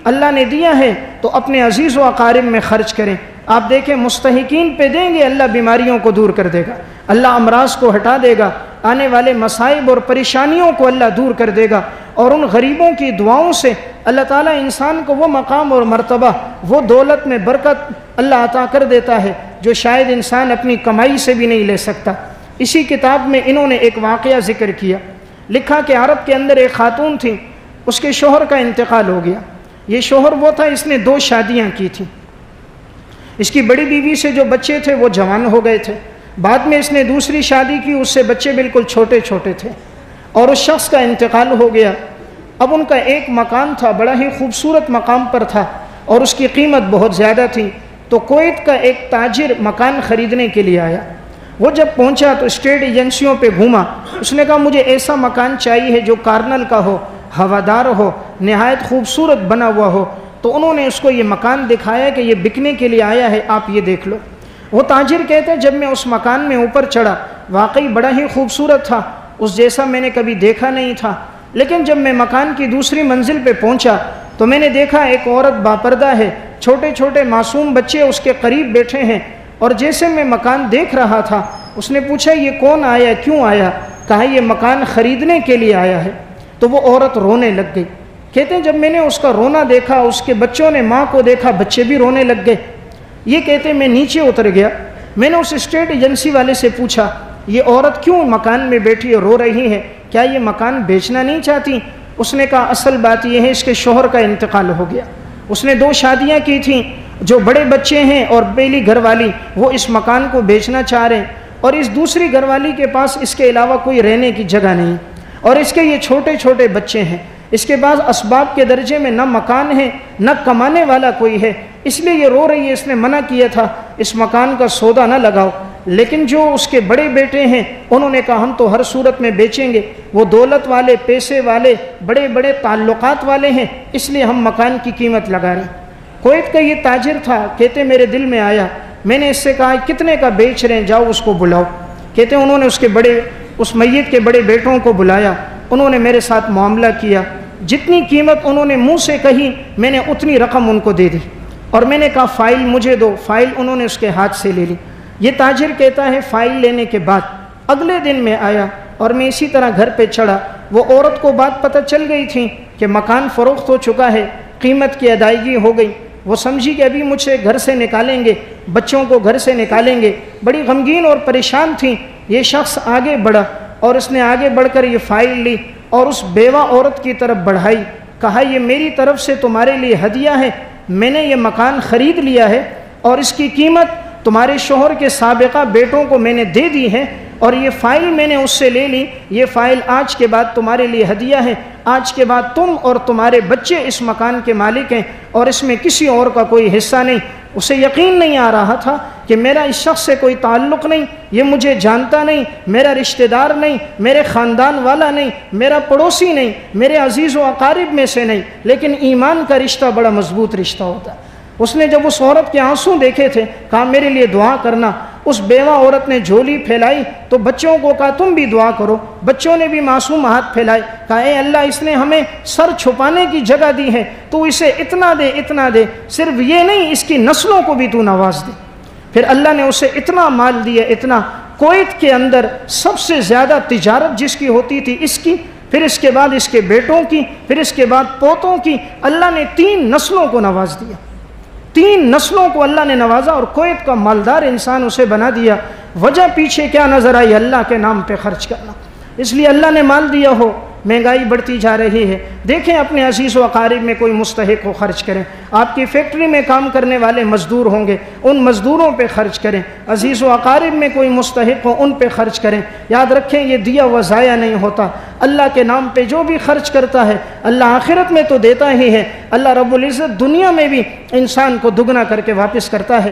اللہ نے دیا ہے تو اپنے عزیز و اقارب میں خرچ کریں۔ آپ دیکھیں مستحقین پہ دیں گے، اللہ بیماریوں کو دور کر دے گا، اللہ امراض کو ہٹا دے گا، آنے والے مصائب اور پریشانیوں کو اللہ دور کر دے گا، اور ان غریبوں کی دعاؤں سے اللہ تعالیٰ انسان کو وہ مقام اور مرتبہ، وہ دولت میں برکت اللہ عطا کر دیتا ہے جو شاید انسان اپنی کمائی سے بھی نہیں لے سکتا۔ اسی کتاب میں انہوں نے ایک واقعہ ذکر کیا، لکھا کہ عرب کے اندر ایک خاتون تھی، اس کے شوہر کا انتقال ہو گیا۔ یہ شوہر وہ تھا، اس نے 2 شادیاں کی تھیں۔ اس کی بڑی بیوی سے جو بچے تھے وہ جوان ہو گئے تھے، بعد میں اس نے دوسری شادی کی، اس سے بچے بالکل چھوٹے چھوٹے تھے، اور اس شخص کا انتقال ہو گیا۔ اب ان کا ایک مکان تھا، بڑا ہی خوبصورت مقام پر تھا، اور اس کی قیمت بہت زیادہ تھی۔ تو کویت کا ایک تاجر مکان خریدنے کے لیے آیا۔ وہ جب پہنچا تو اسٹیٹ ایجنسیوں پہ گھوما، اس نے کہا مجھے ایسا مکان چاہیے جو کارنل کا ہو، ہوادار ہو، نہایت خوبصورت بنا ہوا ہو۔ تو انہوں نے اس کو یہ مکان دکھایا کہ یہ بکنے کے لیے آیا ہے، آپ یہ دیکھ لو۔ وہ تاجر کہتے ہیں جب میں اس مکان میں اوپر چڑھا، واقعی بڑا ہی خوبصورت تھا، اس جیسا میں نے کبھی دیکھا نہیں تھا۔ لیکن جب میں مکان کی دوسری منزل پہ پہنچا تو میں نے دیکھا ایک عورت باپردہ ہے، چھوٹے چھوٹے معصوم بچے اس کے قریب بیٹھے ہیں، اور جیسے میں مکان دیکھ رہا تھا، اس نے پوچھا یہ کون آیا، کیوں آیا؟ کہا یہ مکان خریدنے کے لیے آیا ہے۔ تو وہ عورت رونے لگ گئی۔ کہتے ہیں جب میں نے اس کا رونا دیکھا، اس کے بچوں نے ماں کو دیکھا، بچے بھی رونے لگ گئے۔ یہ کہتے ہیں میں نیچے اتر گیا، میں نے اس اسٹیٹ ایجنسی والے سے پوچھا یہ عورت کیوں مکان میں بیٹھی اور رو رہی ہے، کیا یہ مکان بیچنا نہیں چاہتی؟ اس نے کہا اصل بات یہ ہے اس کے شوہر کا انتقال ہو گیا، اس نے 2 شادیاں کی تھیں، جو بڑے بچے ہیں اور پہلی گھر والی وہ اس مکان کو بیچنا چاہ رہے ہیں، اور اس دوسری گھر والی کے پاس اس کے علاوہ کوئی رہنے کی جگہ نہیں، اور اس کے یہ چھوٹے چھوٹے بچے ہیں، اس کے پاس اسباب کے درجے میں نہ مکان ہے نہ کمانے والا کوئی ہے، اس لیے یہ رو رہی ہے۔ اس نے منع کیا تھا اس مکان کا سودا نہ لگاؤ، لیکن جو اس کے بڑے بیٹے ہیں انہوں نے کہا ہم تو ہر صورت میں بیچیں گے، وہ دولت والے، پیسے والے، بڑے بڑے تعلقات والے ہیں، اس لیے ہم مکان کی قیمت لگا رہے ہیں۔ کویت کا یہ تاجر تھا، کہتے میرے دل میں آیا، میں نے اس سے کہا کتنے کا بیچ رہے ہیں، جاؤ اس کو بلاؤ۔ کہتے انہوں نے اس میت کے بڑے بیٹوں کو بلایا، انہوں نے میرے ساتھ معاملہ کیا، جتنی قیمت انہوں نے منہ سے کہی میں نے اتنی رقم ان کو دے دی، اور میں نے کہا فائل مجھے دو، فائل انہوں نے اس کے ہاتھ سے لے لی۔ یہ تاجر کہتا ہے فائل لینے کے بعد اگلے دن میں آیا اور میں اسی طرح گھر پہ چڑھا، وہ عورت کو بات پتہ چل گئی تھی کہ مکان فروخت ہو چکا ہے، قیمت کی ادائیگی ہو گئی، وہ سمجھی کہ ابھی مجھے گھر سے نکالیں گے، بچوں کو گھر سے نکالیں گے، بڑی غمگین اور پریشان تھی۔ یہ شخص آگے بڑھا اور اس نے آگے بڑھ کر یہ فائل لی اور اس بیوہ عورت کی طرف بڑھائی، کہا یہ میری طرف سے تمہارے لیے ہدیہ ہے، میں نے یہ مکان خرید لیا ہے اور اس کی قیمت تمہارے شوہر کے سابقہ بیٹوں کو میں نے دے دی ہے، اور یہ فائل میں نے اس سے لے لی، یہ فائل آج کے بعد تمہارے لیے ہدیہ ہے، آج کے بعد تم اور تمہارے بچے اس مکان کے مالک ہیں اور اس میں کسی اور کا کوئی حصہ نہیں۔ اسے یقین نہیں آ رہا تھا کہ میرا اس شخص سے کوئی تعلق نہیں، یہ مجھے جانتا نہیں، میرا رشتہ دار نہیں، میرے خاندان والا نہیں، میرا پڑوسی نہیں، میرے عزیز و اقارب میں سے نہیں، لیکن ایمان کا رشتہ بڑا مضبوط رشتہ ہوتا ہے۔ اس نے جب اس عورت کے آنسو دیکھے تھے کہا میرے لیے دعا کرنا۔ اس بیوہ عورت نے جھولی پھیلائی تو بچوں کو کہا تم بھی دعا کرو، بچوں نے بھی معصوم ہاتھ پھیلائے، کہا اے اللہ اس نے ہمیں سر چھپانے کی جگہ دی ہے، تو اسے اتنا دے اتنا دے، صرف یہ نہیں اس کی نسلوں کو بھی تو نواز دے۔ پھر اللہ نے اسے اتنا مال دیا، اتنا۔ کویت کے اندر سب سے زیادہ تجارت جس کی ہوتی تھی اس کی، پھر اس کے بعد اس کے بیٹوں کی، پھر اس کے بعد پوتوں کی۔ اللہ نے 3 نسلوں کو نواز دیا، 3 نسلوں کو اللہ نے نوازا اور کویت کا مالدار انسان اسے بنا دیا۔ وجہ پیچھے کیا نظر آئی؟ اللہ کے نام پہ خرچ کرنا۔ اس لیے اللہ نے مال دیا ہو، مہنگائی بڑھتی جا رہی ہے، دیکھیں اپنے عزیز و اقارب میں کوئی مستحق ہو خرچ کریں۔ آپ کی فیکٹری میں کام کرنے والے مزدور ہوں گے، ان مزدوروں پہ خرچ کریں۔ عزیز و اقارب میں کوئی مستحق ہو ان پہ خرچ کریں۔ یاد رکھیں یہ دیا ہوا ضائع نہیں ہوتا، اللہ کے نام پہ جو بھی خرچ کرتا ہے اللہ آخرت میں تو دیتا ہی ہے، اللہ رب العزت دنیا میں بھی انسان کو دگنا کر کے واپس کرتا ہے۔